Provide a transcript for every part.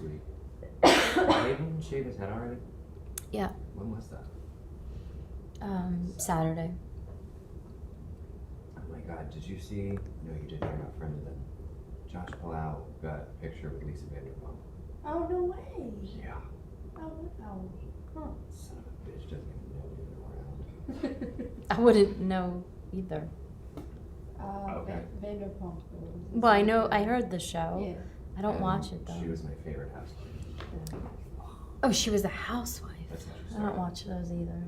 sweet. Hayden shaved his head already? Yeah. When was that? Saturday. Oh my god, did you see? No, you didn't. You're not friend of them. Josh Palau got a picture with Lisa Vanderpump. Oh, no way. Yeah. Oh, wow. Huh. Son of a bitch doesn't even know we've been around. I wouldn't know either. Okay. Vanderpump. Well, I know. I heard the show. Yeah. I don't And watch it though. She was my favorite housewife. Oh, she was a housewife. That's how she I don't started. watch those either.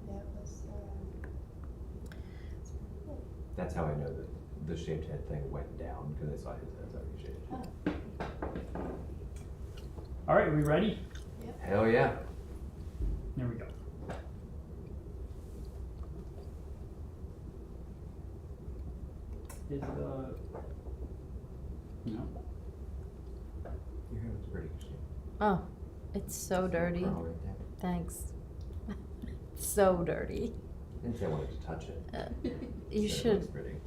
That was, That's how I know that the shaved head thing went down, because I saw his head's already shaved. All right, we ready? Hell yeah. Here we go. Is the no? Your hair looks pretty. Oh, it's so dirty. Curl right there. Thanks. So dirty. Didn't say I wanted to touch it. You Said it should. looks pretty.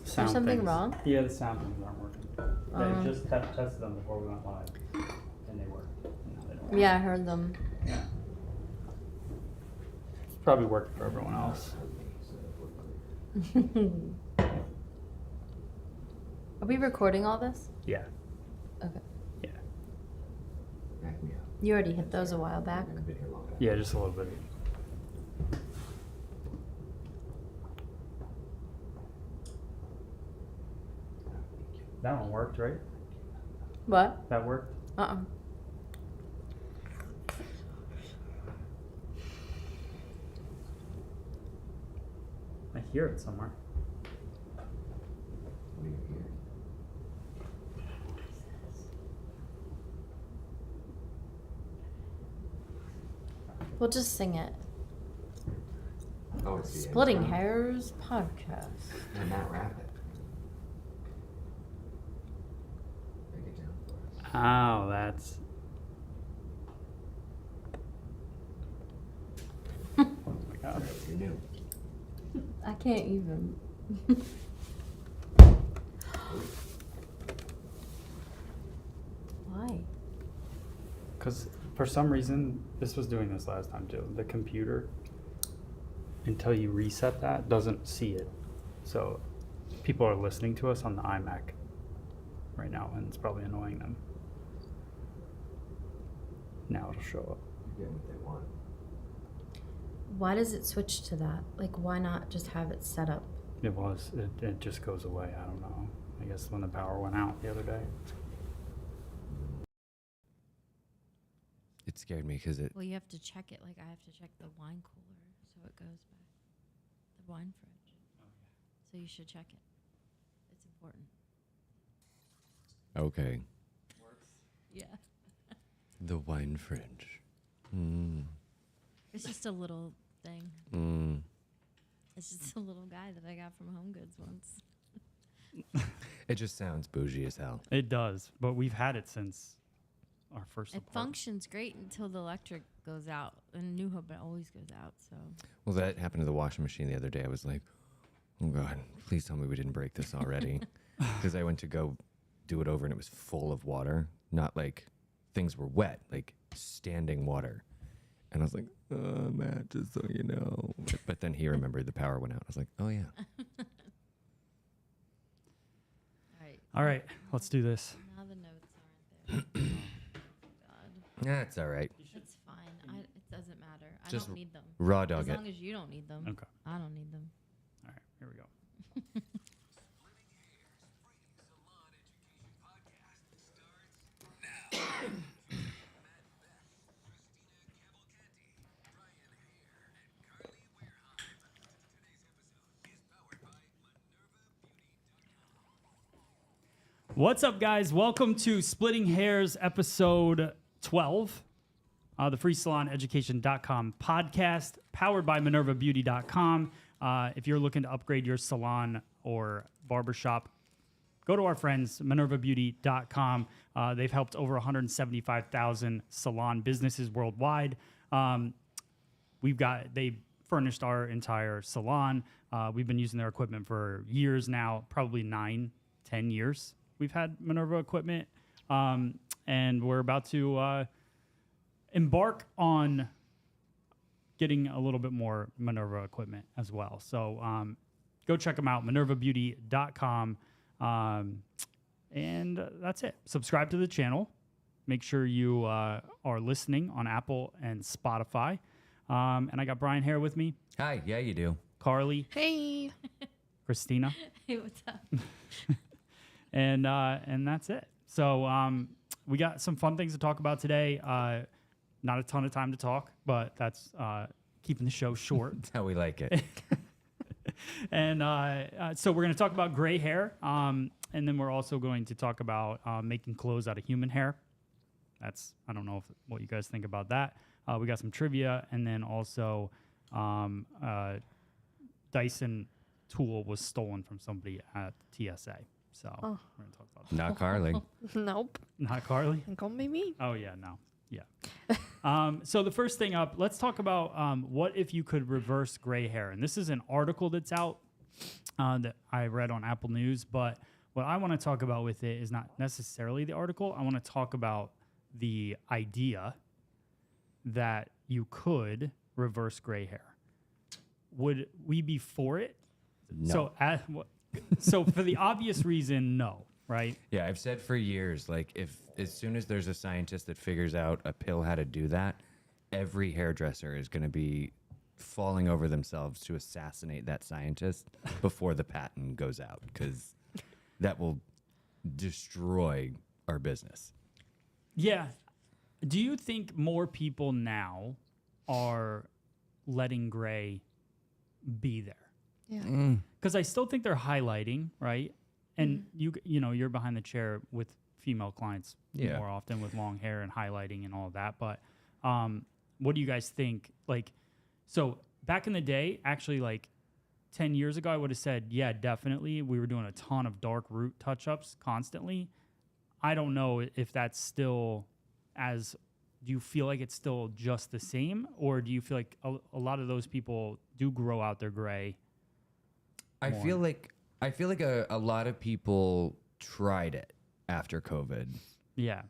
Sound something things. wrong? Yeah, the sound things aren't working. They just tested them before we went live, and they worked. And now they don't work. Yeah, I heard them. Yeah. It's probably working for everyone else. Are we recording all this? Yeah. Okay. Yeah. Back me up. You already hit those a while back. I've been here long enough. Yeah, just a little bit. That one worked, right? What? That worked? Uh-uh. I hear it somewhere. What do you hear? We'll just sing it. Oh, it's the Splitting intro. Hairs podcast. And Matt Rapid. Break it down for us. Oh, that's. Oh my god. Alright, you're new. I can't even. Why? Because for some reason, this was doing this last time too. The computer, until you reset that, doesn't see it. So people are listening to us on the iMac right now, and it's probably annoying them. Now it'll show up. You're getting what they want. Why does it switch to that? Like, why not just have it set up? It just goes away. I don't know. I guess when the power went out the other day. It scared me because it. Well, you have to check it. Like, I have to check the wine cooler so it goes by the wine fridge. So you should check it. It's important. Okay. Yeah. The wine fridge. Mm. It's just a little thing. Mm. It's just a little guy that I got from Home Goods once. It just sounds bougie as hell. It does, but we've had it since our first It apartment. functions great until the electric goes out. And New Hope, it always goes out, so. Well, that happened to the washing machine the other day. I was like, oh God, please tell me we didn't break this already. Because I went to go do it over and it was full of water. Not like things were wet, like standing water. And I was like, Matt, just so you know. But then he remembered the power went out. I was like, oh, yeah. All right. All right, let's do this. Now the notes aren't there. God. That's all right. It's fine. It doesn't matter. I Just don't need them. Raw As dog it. long as you don't need them. Okay. I don't need them. All right, here we go. What's up, guys? Welcome to Splitting Hairs episode 12, the freesaloneducation.com podcast, powered by minervabeauty.com. If you're looking to upgrade your salon or barbershop go to our friends, MinervaBeauty.com. They've helped over 175,000 salon businesses worldwide. They furnished our entire salon. We've been using their equipment for years now, probably 9-10 years. We've had Minerva equipment, and we're about to embark on getting a little bit more Minerva equipment as well. So go check them out, MinervaBeauty.com. And that's it. Subscribe to the channel. Make sure you are listening on Apple and Spotify. And I got Brian here with me, Hi, yeah, you do. Carly, Hey. Christina, Hey, what's up? and that's it. So we got some fun things to talk about today. Not a ton of time to talk, but that's keeping the show short. That's how we like it. And so we're going to talk about gray hair, and then we're also going to talk about making clothes out of human hair. I don't know what you guys think about that. We got some trivia, and then also Dyson tool was stolen from somebody at TSA. So we're going to talk about that. Not Carly. Nope. Not Carly? Ain't gonna be me. Oh, yeah, no. Yeah. So the first thing up, let's talk about what if you could reverse gray hair. And this is an article that's out that I read on Apple News. But what I want to talk about with it is not necessarily the article. I want to talk about the idea that you could reverse gray hair. Would we be for it? No. So for the obvious reason, no, right? Yeah, I've said for years, like, if as soon as there's a scientist that figures out a pill how to do that, every hairdresser is going to be falling over themselves to assassinate that scientist before the patent goes out, because that will destroy our business. Yeah. Do you think more people now are letting gray be there? Yeah. Because I still think they're highlighting, right? And you know, you're behind the chair with female clients Yeah. more often with long hair and highlighting and all of that. But what do you guys think? Like, so back in the day, actually, like 10 years ago, I would have said, yeah, definitely. We were doing a ton of dark root touch-ups constantly. I don't know if that's still do you feel like it's still just the same, or do you feel like a lot of those people do grow out their gray? I feel like a lot of people tried it after COVID, Yeah.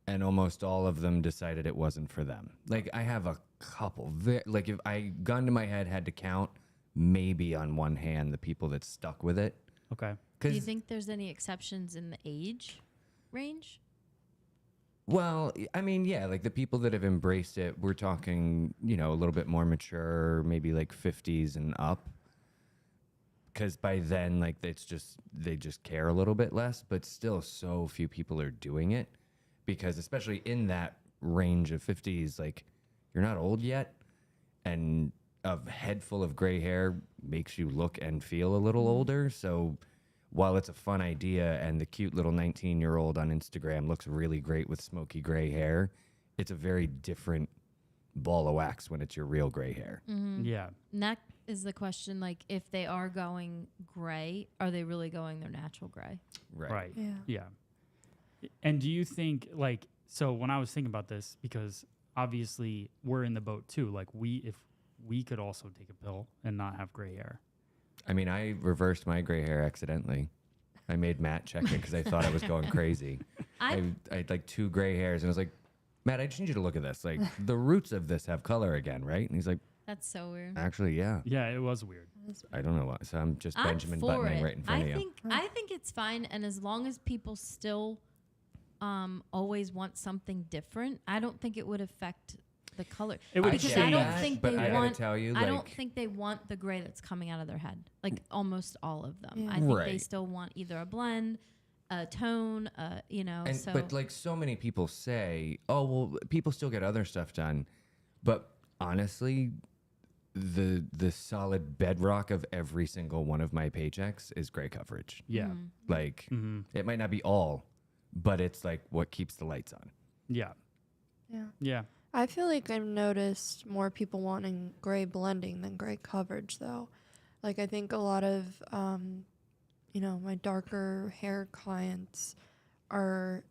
and almost all of them decided it wasn't for them. Like, I have a couple. Like, if I gun to my head had to count, maybe on one hand the people that stuck with it. Okay. Do you think there's any exceptions in the age range? Well, I mean, yeah, like the people that have embraced it, we're talking, you know, a little bit more mature, maybe like 50s and up. Because by then, like, they just care a little bit less, but still so few people are doing it. Because especially in that range of 50s, like, you're not old yet, and a head full of gray hair makes you look and feel a little older. So while it's a fun idea and the cute little 19-year-old on Instagram looks really great with smoky gray hair, it's a very different ball of wax when it's your real gray hair. Yeah. And that is the question. Like, if they are going gray, are they really going their natural gray? Right. Yeah. Yeah. And do you think, like, so when I was thinking about this, because obviously we're in the boat too, like, if we could also take a pill and not have gray hair. I mean, I reversed my gray hair accidentally. I made Matt check it because I thought I was going crazy. I had like 2 gray hairs, and I was like, Matt, I just need you to look at this. Like, the roots of this have color again, right? And he's like, That's so weird. actually, yeah. Yeah, it was weird. I don't know why. So I'm just I'm Benjamin for Buttoning it. right in front of you. I think it's fine, and as long as people still always want something different, I don't think it would affect the color. It would because get I don't that, think but they I gotta want. tell you, I don't like- think they want the gray that's coming out of their head. Like almost all of them. Yeah. I think they Right. still want either a blend, a tone, you know. And, so but like so many people say, oh, well, people still get other stuff done. But honestly, the solid bedrock of every single one of my paychecks is gray coverage. Yeah. Like, it might not be all, but it's like what keeps the lights on. Yeah. Yeah. Yeah. I feel like I've noticed more people wanting gray blending than gray coverage, though. Like, I think a lot of, my darker hair clients are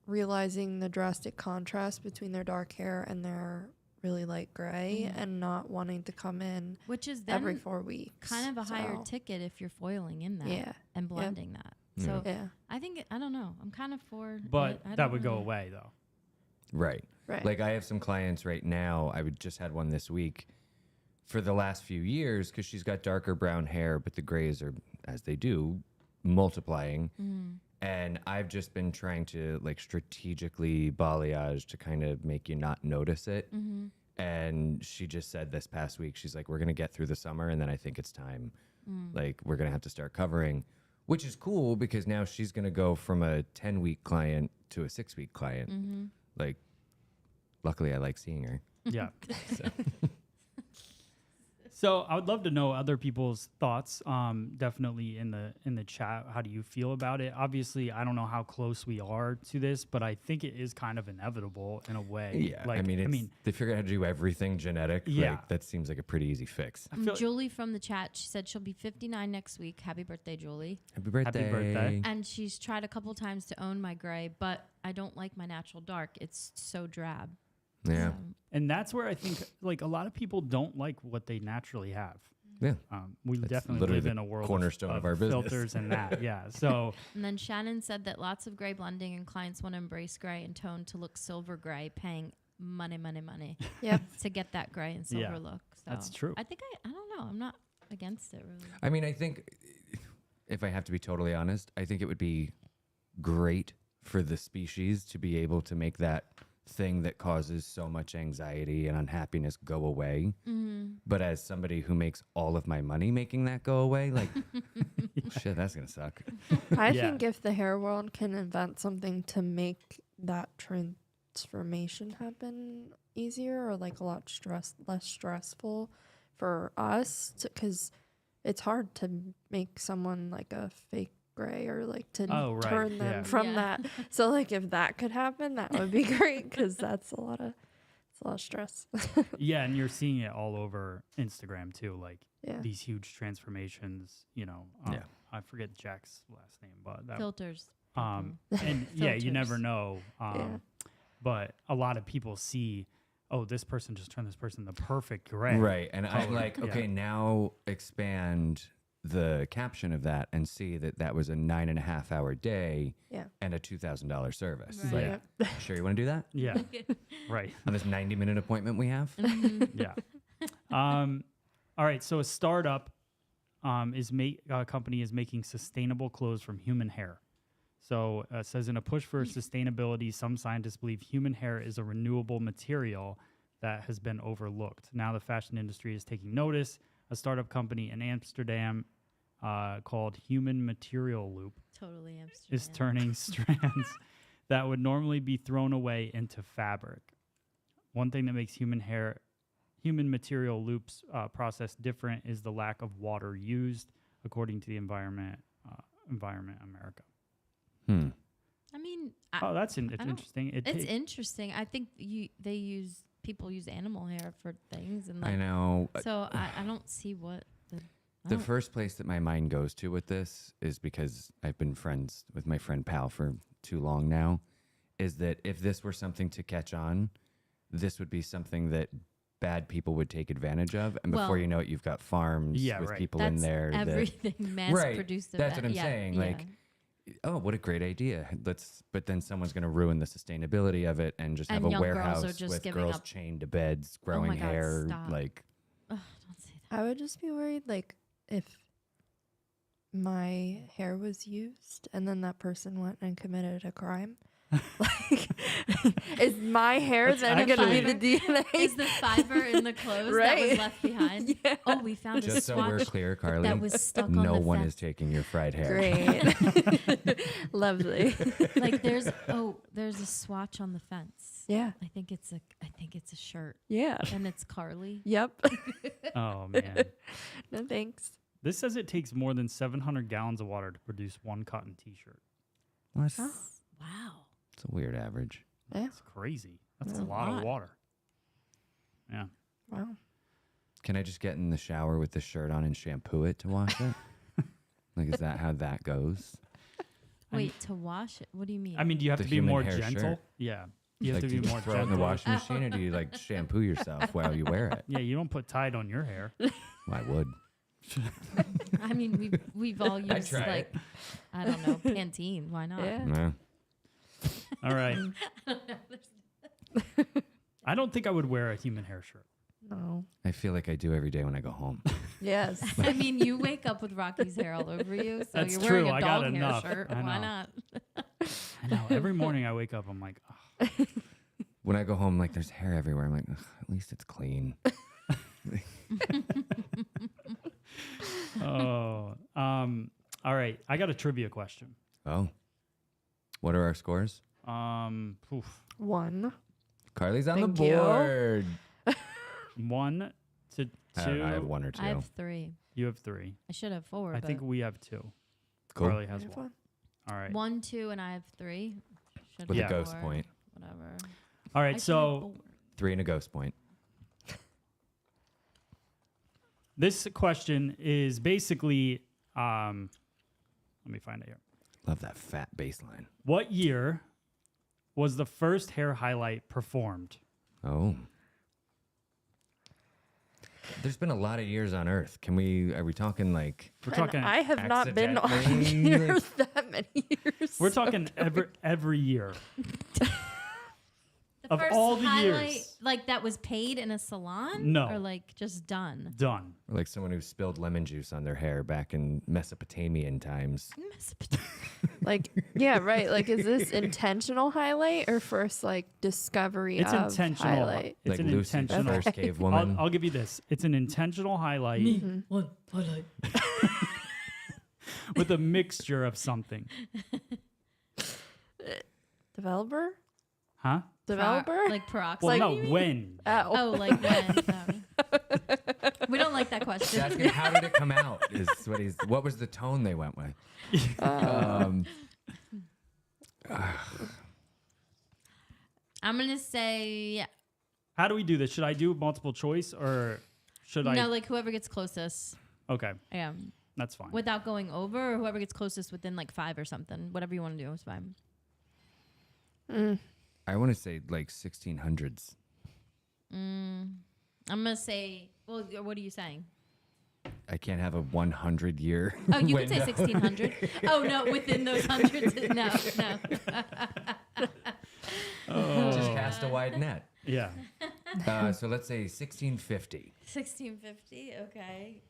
realizing the drastic contrast between their dark hair and their really light gray and not wanting to come in Which is every then 4 weeks. kind of a higher So, ticket if you're foiling in that Yeah. and blending that. Yeah. So Yeah. I think, I don't know. I'm kind of for But it. I that don't would go really- away though. Right. Right. Like I have some clients right now. I would just had one this week for the last few years because she's got darker brown hair, but the grays are, as they do, multiplying. And I've just been trying to like strategically balayage to kind of make you not notice it. And she just said this past week, she's like, we're going to get through the summer. And then I think it's time. Like we're going to have to start covering, which is cool because now she's going to go from a 10-week client to a 6-week client. Like, luckily I like seeing her. Yeah. So I would love to know other people's thoughts. Definitely in the chat. How do you feel about it? Obviously, I don't know how close we are to this, but I think it is kind of inevitable in a way. Yeah. Like, I mean, they figure out how to do everything genetic. Yeah. Like, that seems like a pretty easy fix. I feel Julie from the chat, she said she'll be 59 next week. Happy birthday, Julie. Happy birthday. birthday. And she's tried a couple times to own my gray, but I don't like my natural dark. It's so drab. Yeah. So, and that's where I think like a lot of people don't like what they naturally have. Yeah. We That's definitely literally live the in a world cornerstone of our business. filters and that. Yeah. So and then Shannon said that lots of gray blending and clients want to embrace gray and tone to look silver gray, paying money Yep. to get that gray and silver Yeah, look. So that's true. I think I don't know. I'm not against it really. I mean, I think if I have to be totally honest, I think it would be great for the species to be able to make that thing that causes so much anxiety and unhappiness go away. But as somebody who makes all of my money making that go away, like, shit, that's going to suck. I Yeah. think if the hair world can invent something to make that transformation happen easier or like a lot less stressful for us, because it's hard to make someone like a fake gray or like to Oh, right, turn them yeah. from Yeah. that. So like if that could happen, that would be great because that's a lot of stress. yeah, and you're seeing it all over Instagram too, like Yeah. these huge transformations. Yeah. I forget Jack's last name, but that, Filters. and yeah, you never Filters. know. Yeah. But a lot of people see, oh, this person just turned this person the perfect gray. Right. And I'm color. like, Yeah. okay, now expand the caption of that and see that that was a 9.5 hour day Yeah. and a $2,000 service. Right. Like, sure you want to do that Yeah. Right. on this 90-minute appointment we have? Yeah. All right. So a startup company is making sustainable clothes from human hair. So it says in a push for sustainability, some scientists believe human hair is a renewable material that has been overlooked. Now the fashion industry is taking notice. A startup company in Amsterdam called Human Material Loop Totally Amsterdam. is turning strands that would normally be thrown away into fabric. One thing that makes human material loops process different is the lack of water used, according to the Environment America. I mean, Oh, that's it's don't- interesting. it's interesting. I think people use animal hair for things, and I like, know. so I don't see what I The don't- first place that my mind goes to with this is because I've been friends with my friend Pal for too long now, is that if this were something to catch on, this would be something that bad people would take advantage of. And before Well- you know it, you've got farms Yeah, with right. people in that's there that, everything mass Right, produced. that's what I'm saying, like, oh, what a great idea. But then someone's going to ruin the sustainability of it and just have And a young girls are warehouse just with giving girls up. chained to beds, growing my God, hair. stop. Like, Ugh, don't say that. I would just be worried, like, if my hair was used and then that person went and committed a crime. Like, is my hair That's then going to be actually- the DNA? Is the fiber in the clothes that Right. was left behind? Yeah. Oh, we found just a so we're swatch clear, Carly, that was stuck on no the one fence. is taking your fried hair. Great. Lovely. Like there's a swatch on the fence. Yeah. I think it's a shirt, Yeah. and it's Carly. Yep. Oh man. No thanks. This says it takes more than 700 gallons of water to produce one cotton T-shirt. Well, that's, Wow. it's a weird average. Yeah. That's crazy. That's That's a a lot of lot. water. Yeah. Wow. Can I just get in the shower with the shirt on and shampoo it to wash it? Like, is that how that goes? Wait, to wash it? What do you mean? I mean, do you have The to be human more hair gentle? shirt. Yeah. You have Like, to do be you more just throw it in the gentle. washing machine, or do you like shampoo yourself while you wear it? Yeah, you don't put Tide on your hair. I would. I mean, we've all used try like, it. I don't know, Pantene. Why not? Yeah. No. All right. I don't think I would wear a human hair shirt. No. I feel like I do every day when I go home. Yes. I mean, you wake up with Rocky's hair all over you, so That's you're wearing true. a I got dog hair enough. shirt. I Why know. not? I know. Every morning I wake up, I'm like, oh, When I go home, like there's hair everywhere. I'm like, "Ugh, at least it's clean. oh. All right. I got a trivia question. Oh. What are our scores? Oof. 1. Carly's on Thank the you. board. 1 to 2. I don't know, I have 1 or 2. I have 3. You have 3. I should have 4. I but think we have 2. Cool. Carly has 1. All right. 1, 2, and I have 3. Should With Yeah. a ghost 4, point. Whatever. All I right. should So have 4. 3 and a ghost point. this question is basically, let me find it here. Love that fat baseline. What year was the first hair highlight performed? Oh. There's been a lot of years on Earth. Are we talking like We're And talking. I have not been on accidentally, like- Earth that many years. We're talking every year. The Of first all the highlight, years. like that was paid in a salon? No. Or like just done? Done. or like someone who spilled lemon juice on their hair back in Mesopotamian times? Like, yeah, right. Like, is this intentional highlight or first like discovery It's of intentional. highlight? It's Like an Lucy, the intentional. first cave woman. I'll give you this. It's an intentional highlight One highlight. with a mixture of something. Developer? Huh? Developer? Like peroxide? Well, you no, mean? when? Oh. Oh, like when? We don't like that He's question. asking how did it come out? Is what was the tone they went with? I'm gonna say yeah. How do we do this? Should I do multiple choice or should I? No, like whoever gets closest. Okay, Yeah. that's fine. Without going over, or whoever gets closest within like 5 or something. Whatever you want to do is fine. I want to say like 1600s. I'm gonna say. Well, what are you saying? I can't have a 100-year. Oh, you could say window. 1600. Oh no, within those hundreds. No. Just cast a wide net. Yeah. So let's say 1650. 1650. Okay.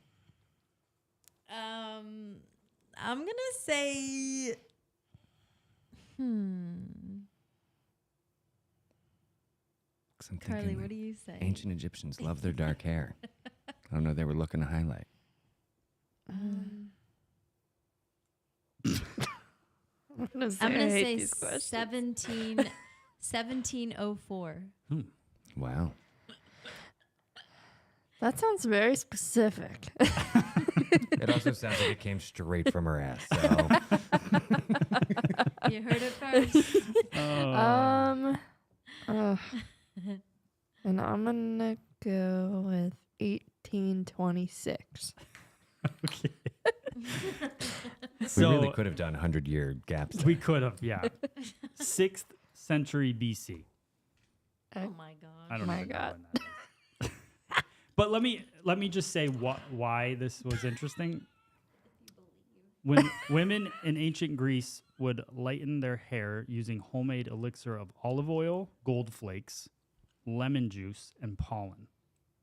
I'm gonna say. I'm Carly, thinking, what like, do you say? ancient Egyptians love their dark hair. I don't know. They were looking to highlight. I'm gonna say, I'm gonna I hate say these questions. 1704. Wow. That sounds very specific. It also sounds like it came straight from her ass. So You heard it first. And I'm gonna go with 1826. Okay. we So really could have done 100-year gaps. we could have, yeah. 6th century BC. Oh my god. I don't My even know God. when that is. But let me just say why this was interesting. When women in ancient Greece would lighten their hair using homemade elixir of olive oil, gold flakes, lemon juice, and pollen.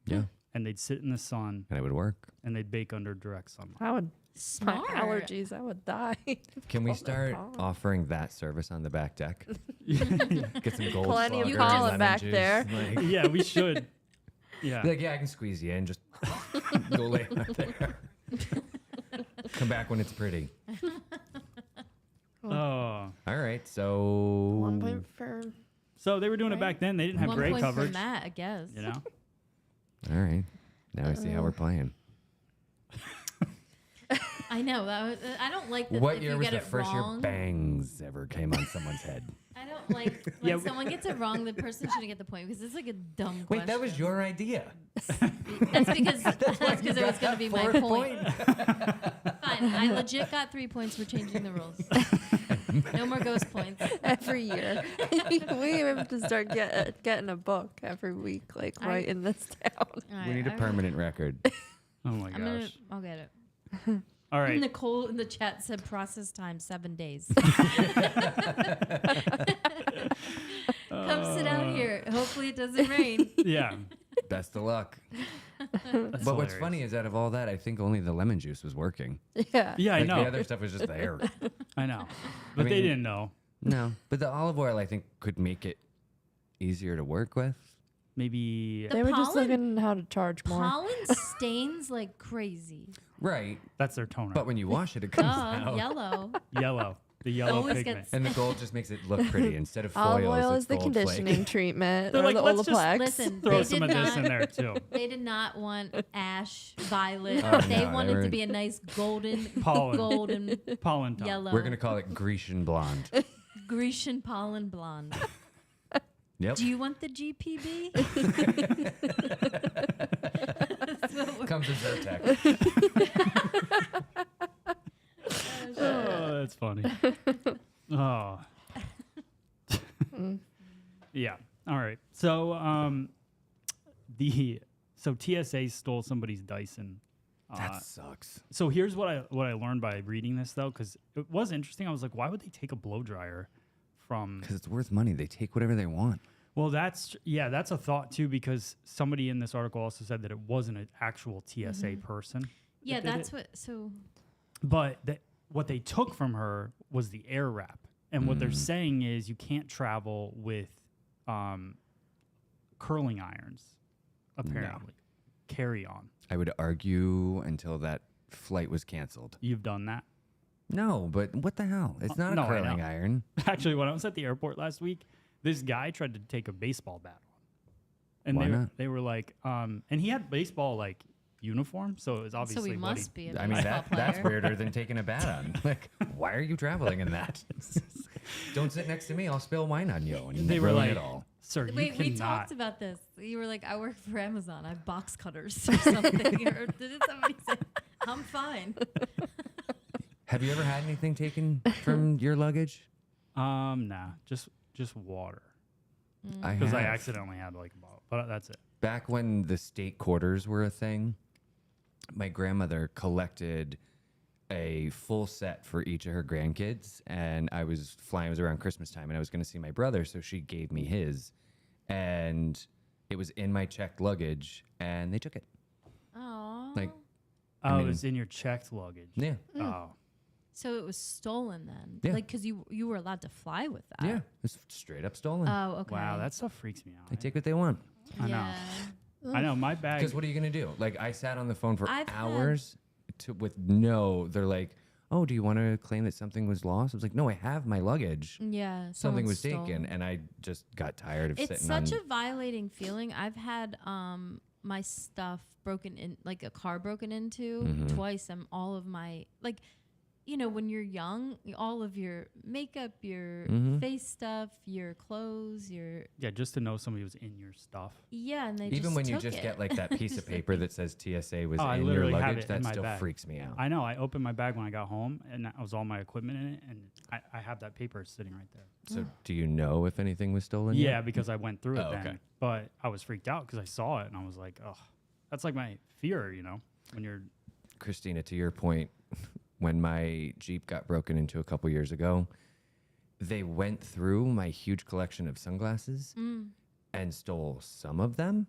Yeah. And they'd sit in the sun And it would work. and they'd bake under direct sunlight. I would Smart. my allergies. I would die. Can we All that start pollen. offering that service on the back deck? Get some gold Plenty of slugger, pollen lemon back juice, there. like- Yeah, we should. Yeah. Be like, yeah, I can squeeze you in. Just go lay out there. Come back when it's pretty. Oh. All right, so 1 point for So they were doing it Right. back then. They didn't have 1 great point coverage. for Matt, I guess. You know? all right. Now I see how we're playing. I know. I don't like that What if year you was get the it first wrong. year bangs ever came on someone's head? I don't like when Yeah, we- someone gets it wrong. The person shouldn't get the point because it's like a dumb question. Wait, that was your idea. That's because it was going to be my Fourth point. Fine. I legit got 3 points. We're changing the rules. No more ghost points. Every year. We have to start getting a book every week, like I- writing this down. All We need a right, permanent record. Oh my I'm gosh. I'll get it. All right. Nicole in the chat said process time 7 days. Come sit out here. Hopefully it doesn't rain. Yeah. Best of luck. That's But what's hilarious. funny is out of all that, I think only the lemon juice was working. Yeah. Yeah, I Like, know. the other stuff was just there. I know. But they mean- didn't know. No, but the olive oil I think could make it easier to work with. Maybe The They were just pollen- looking how to charge more. Pollen stains like crazy. Right, that's their toner. but when you wash it, it comes out. Yellow. Yellow. The yellow Always pigment. gets- And the gold just makes it look pretty instead of Olive foils. oil it's is the gold flake. conditioning treatment They're or like, the let's just Olaplex. Listen, Throw they some did of this not. in there too. They did not want ash, violet. Oh, they no, they wanted were- to be a nice golden, Pollen. golden Pollen tone. yellow. We're gonna call it Grecian blonde. Grecian pollen blonde. Yep. Do you want the GPB? That's what we're- Comes with Zyrtec. Oh, that's funny. Oh. Yeah. All right. So TSA stole somebody's Dyson. That sucks. So here's what I learned by reading this though, because it was interesting. I was like, why would they take a blow dryer from? Because it's worth money. They take whatever they want. Well, that's a thought too, because somebody in this article also said that it wasn't an actual TSA person. yeah, that did that's it. what. So But what they took from her was the air wrap. And what they're saying is you can't travel with curling irons, apparently. Carry on. I would argue until that flight was canceled. You've done that? No, but what the hell? It's not no, a I curling know. iron. Actually, when I was at the airport last week, this guy tried to take a baseball bat on. And Why not? they were like, and he had baseball like uniform, so it was so obviously we what he- must be. A I mean, baseball that's player. weirder than taking a bat on. Like, why are you traveling in that? Don't sit next to me. I'll spill wine on you and They were ruin like, it all. sir, you Wait, we cannot. talked about this. You were like, I work for Amazon. I have box cutters or something. Or didn't somebody say, I'm fine? Have you ever had anything taken from your luggage? Nah, just water. Because Because I accidentally had like a bottle, but that's it. back when the state quarters were a thing, my grandmother collected a full set for each of her grandkids, and I was flying. It was around Christmas time, and I was going to see my brother, so she gave me his, and it was in my checked luggage, and they took it. Oh. Like, Oh, mean- it was in your checked luggage. yeah, Oh, So it was stolen then? Yeah. Like, because you were allowed to fly with that? yeah, it's straight up stolen. Oh, okay. wow, that stuff freaks me out. They take what they want. I know. Yeah. I know my bag. Because what are you gonna do? Like, I sat on the phone for I've had- hours with no. They're like, "Oh, do you want to claim that something was lost?" I was like, "No, I have my luggage. Yeah. Something someone was stole. taken," and I just got tired of It's sitting such on. a violating feeling. I've had my stuff broken in, like a car broken into Mm-hmm. twice. And all of my, like, you know, when you're young, all of your makeup, your Mm-hmm. face stuff, your clothes, your Yeah, just to know somebody was in your stuff. and they Even just when you took just it. get like that piece of paper that says TSA was Oh, I in your literally have luggage, it in that my still bag. freaks me out. I know. I opened my bag when I got home, and that was all my equipment in it, and I have that paper sitting right there. So, do you know if anything was stolen? Yeah, yet? because I went through it Oh, then. okay. But I was freaked out because I saw it, and I was like, oh, that's like my fear, you know, when you're. Christina, to your point, when my Jeep got broken into a couple years ago, they went through my huge collection of sunglasses and stole some of them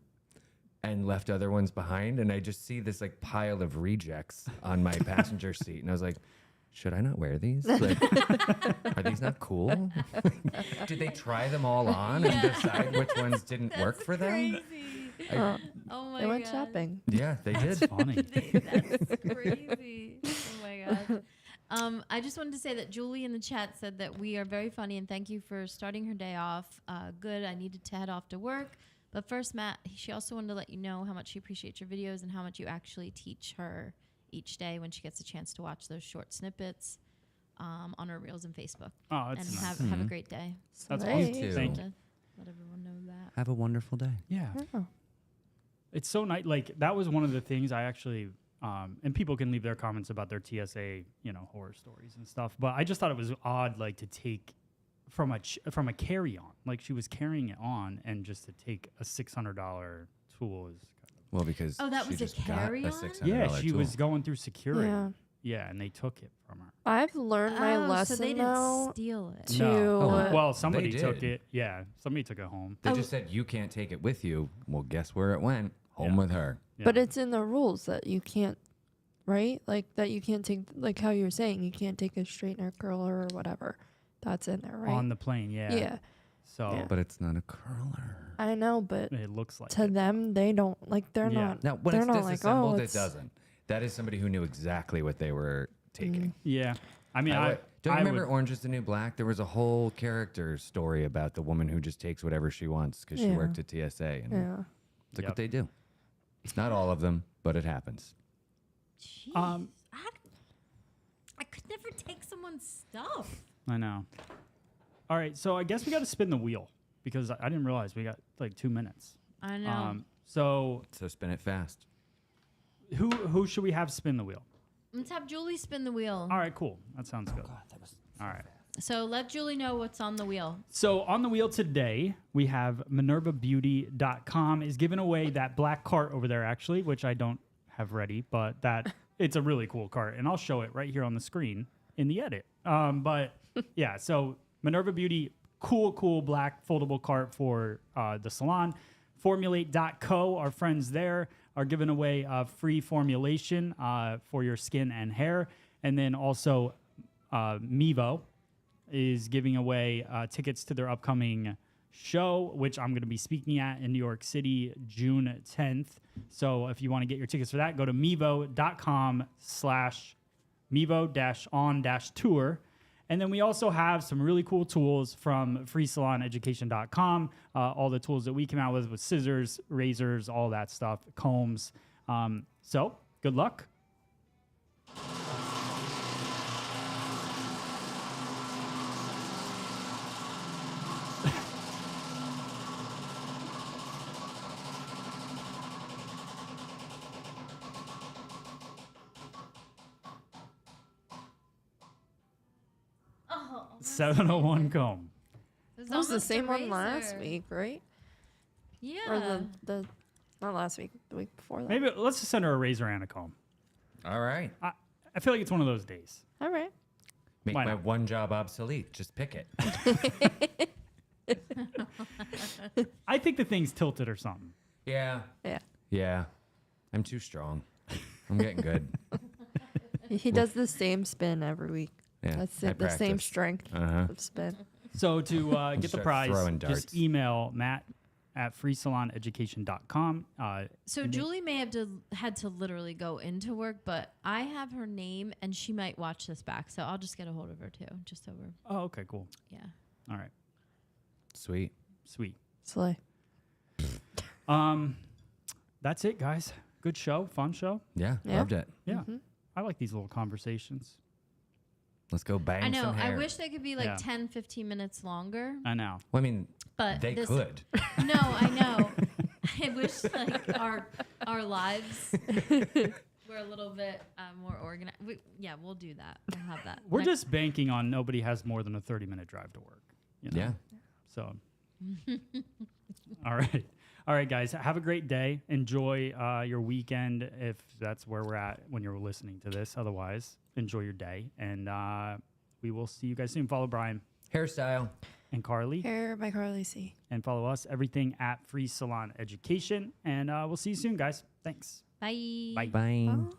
and left other ones behind. And I just see this like pile of rejects on my passenger seat. And I was like, should I not wear these? Like, are these not cool? Did they try them all on and decide which ones didn't work for them? Crazy. Oh my They went god. shopping. Yeah, they It's did. funny. That's crazy. Oh my god. I just wanted to say that Julie in the chat said that we are very funny and thank you for starting her day off. Good. I needed to head off to work. But first, Matt, she also wanted to let you know how much she appreciates your videos and how much you actually teach her each day when she gets a chance to watch those short snippets on her reels and Facebook. Oh, And that's nice. have a great day. That's Slay. awesome. You too. Thank To you. let everyone know that. Have a wonderful day. Yeah. Oh. It's so nice. Like that was one of the things I actually, and people can leave their comments about their TSA, horror stories and stuff. But I just thought it was odd, like to take from a carry on, like she was carrying it on, and just to take a $600 tool is. Well, because Oh, that she was a just got carry-on? $600 Yeah, she tool. was going through security. Yeah. Yeah, and they took it from her. I've learned my Oh, lesson so they didn't now. steal it. To No. Well, somebody They took did. it. Yeah, somebody took it home. They Oh. just said you can't take it with you. Well, guess where it went? Home Yeah. with her. Yeah. But it's in the rules that you can't, right? Like that you can't take, like how you're saying, you can't take a straightener, curler, or whatever. That's in there, right? on the plane. Yeah. Yeah, So Yeah. But it's not a curler. I know, but it looks like to it. them, they don't like. They're Yeah. not. Now, when they're it's not like, disassembled, oh, it it's, doesn't. That is somebody who knew exactly what they were taking. Yeah. I mean, I I would- don't you I remember would- Orange is the New Black? There was a whole character story about the woman who just takes whatever she wants because she Yeah. worked at TSA. And Yeah. look Yep. what they do. Not all of them, but it happens. Jeez. Um, I could never take someone's stuff. I know. All right, so I guess we got to spin the wheel because I didn't realize we got like 2 minutes. I know. So So spin it fast. who should we have spin the wheel? Let's have Julie spin the wheel. All right, cool. That sounds good. All right. So let Julie know what's on the wheel. So on the wheel today, we have MinervaBeauty.com is giving away that black cart over there, actually, which I don't have ready, but that it's a really cool cart, and I'll show it right here on the screen in the edit. But yeah, so Minerva Beauty, cool black foldable cart for the salon. Formulate.co, our friends there are giving away free formulation for your skin and hair, and then also Mevo is giving away tickets to their upcoming show, which I'm going to be speaking at in New York City, June 10th. So if you want to get your tickets for that, go to mevo.com/mevo-on-tour. And then we also have some really cool tools from freesaloneducation.com. All the tools that we came out with scissors, razors, all that stuff, combs. So good luck. Oh, 701 comb. It That was the almost a same one last razor. week, right? Yeah. Or the not last week, the week before that. Maybe let's just send her a razor and a comb. All right. I feel like it's one of those days. All right. Make Why my not? one job obsolete. Just pick it. I think the thing's tilted or something. Yeah. Yeah. Yeah. I'm too strong. I'm getting good. He does the same spin every week. Yeah. That's I it. The same practice. strength Uh-huh. of spin. So to get the start prize, throwing just darts. email Matt at freesaloneducation.com. So Julie may have had to literally go into work, but I have her name and she might watch this back. So I'll just get a hold of her too. Just so we're, Oh, okay, cool. yeah. All right, Sweet. sweet. Slay. That's it, guys. Good show, fun show. Yeah. Yeah. Loved it. Yeah, I like these little conversations. Let's go bang I know. some I hair. wish they could be like Yeah. 10, 15 minutes longer. I know. Well, I mean, But they this, could. No, I know. I wish like our lives were a little bit more organized. Yeah, we'll do that. We'll have that. We're Next- just banking on nobody has more than a 30-minute drive to work. You know? Yeah. So, all right. All right, guys. Have a great day. Enjoy your weekend if that's where we're at when you're listening to this. Otherwise, enjoy your day. And we will see you guys soon. Follow Brian Hairstyle. and Carly. Hair by Carly C. And follow us, everything at Free Salon Education. And we'll see you soon, guys. Thanks. Bye. Bye. Bye. Oh,